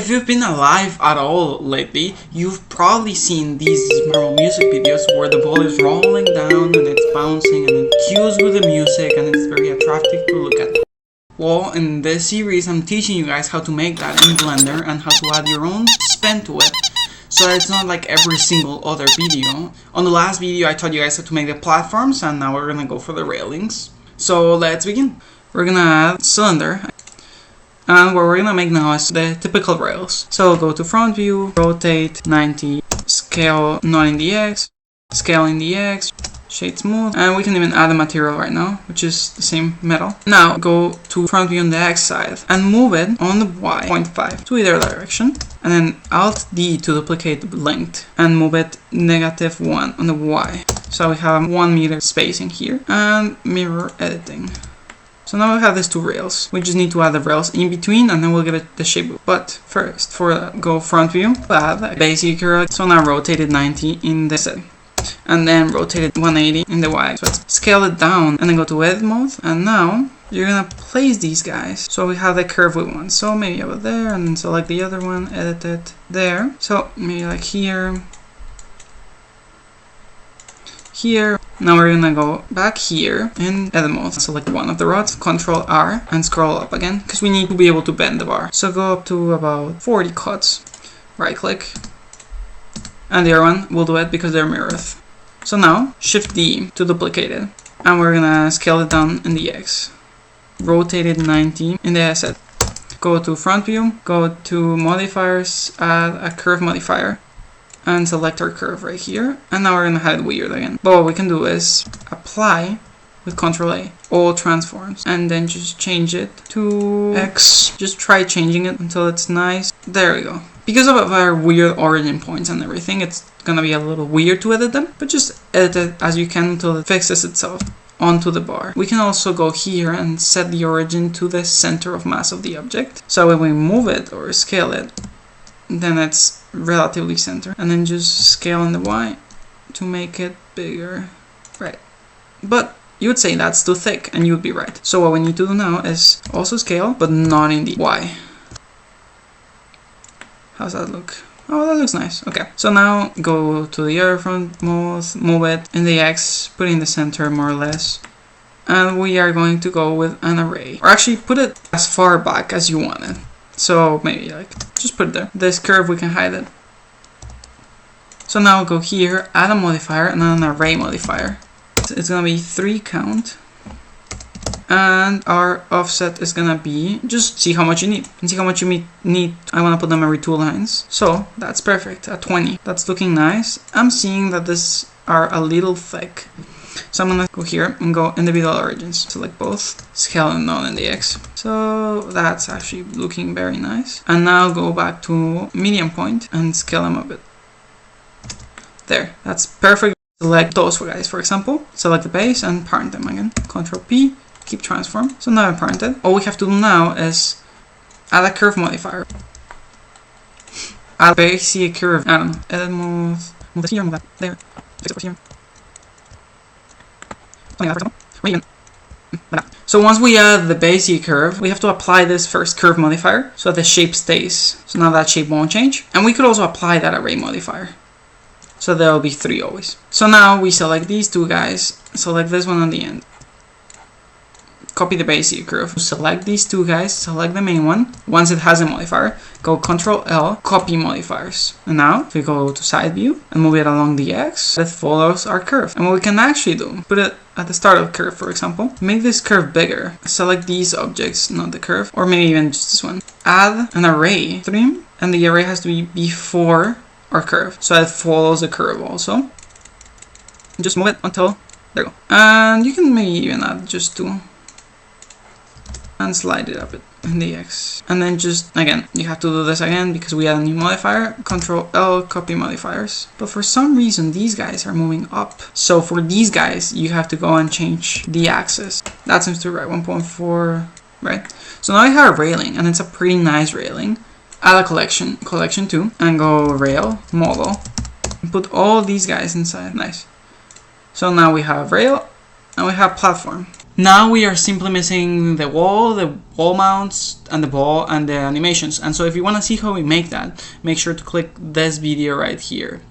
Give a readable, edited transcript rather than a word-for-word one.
If you've been alive at all lately, you've probably seen these Marvel music videos where the ball is rolling down and it's bouncing and it cues with the music and it's very attractive to look at. Well, in this series I'm teaching you guys how to make that in Blender and how to add your own spin to it, so that it's not like every single other video. On the last video I taught you guys how to make the platforms, and now we're gonna go for the railings. So let's begin. We're gonna add cylinder. And what we're gonna make now is the typical rails. So go to front view, rotate 90, scale not in the X, scale in the X, shade smooth, and we can even add a material right now, which is the same metal. Now go to front view on the X side and move it on the Y 0.5 to either direction, and then Alt D to duplicate the length and move it -1 on the Y. So we have 1 meter spacing here, and mirror editing. So now we have these two rails. We just need to add the rails in between and then we'll give it the shape. But first, for that, go front view, add a basic curve. So now rotate it 90 in the Z. And then rotate it 180 in the Y. So let's scale it down and then go to edit mode. And now you're gonna place these guys so we have the curve we want. So maybe over there, and then select the other one, edit it there. So maybe like here. Here. Now we're gonna go back here in edit mode, select one of the rods, Control R, and scroll up again, because we need to be able to bend the bar. So go up to about 40 cuts, right click, and the other one will do it because they're mirrored. So now, Shift D to duplicate it, and we're gonna scale it down in the X. Rotate it 90 in the asset. Go to front view, go to modifiers, add a curve modifier, and select our curve right here, and now we're gonna have it weird again. But what we can do is apply with Ctrl A all transforms and then just change it to X. Just try changing it until it's nice. There we go. Because of our weird origin points and everything, it's gonna be a little weird to edit them, but just edit it as you can until it fixes itself onto the bar. We can also go here and set the origin to the center of mass of the object, so when we move it or scale it, then it's relatively center, and then just scale in the Y to make it bigger. Right, but you would say that's too thick, and you would be right. So what we need to do now is also scale, but not in the Y. How's that look? Oh, that looks nice. Okay, so now go to the other front, move it in the X, put it in the center more or less, and we are going to go with an array, or actually put it as far back as you want it. So maybe like, just put it there. This curve, we can hide it. So now go here, add a modifier and then an array modifier. It's gonna be 3 count. And our offset is gonna be, just see how much you need. And see how much you need. I wanna put them every 2 lines. So that's perfect, at 20. That's looking nice. I'm seeing that these are a little thick. So I'm gonna go here and go individual origins. Select both, scale and not in the X. So that's actually looking very nice. And now go back to medium point and scale them a bit. There, that's perfect. Select those guys, for example. Select the base and parent them again. Control P, keep transform. So now I'm parented. All we have to do now is add a curve modifier. Add basic curve. I don't know. Edit move this here, move that there. Fix it over here. So once we add the basic curve, we have to apply this first curve modifier so that the shape stays. So now that shape won't change. And we could also apply that array modifier. So there will be 3 always. So now we select these 2 guys, select this one on the end. Copy the basic curve. Select these 2 guys, select the main one. Once it has a modifier, go Ctrl L, copy modifiers. And now if we go to side view and move it along the X, it follows our curve. And what we can actually do, put it at the start of the curve, for example, make this curve bigger. Select these objects, not the curve, or maybe even just this one. Add an array trim, and the array has to be before our curve, so it follows the curve also. Just move it until, there you go. And you can maybe even add just 2. And slide it up in the X. And then just, again, you have to do this again because we add a new modifier. Control L, copy modifiers. But for some reason, these guys are moving up. So for these guys, you have to go and change the axis. That seems to be right, 1.4, right? So now I have a railing, and it's a pretty nice railing. Add a collection 2, and go rail, model, and put all these guys inside. Nice. So now we have rail, and we have platform. Now we are simply missing the wall mounts, and the ball and the animations. And so if you want to see how we make that, make sure to click this video right here.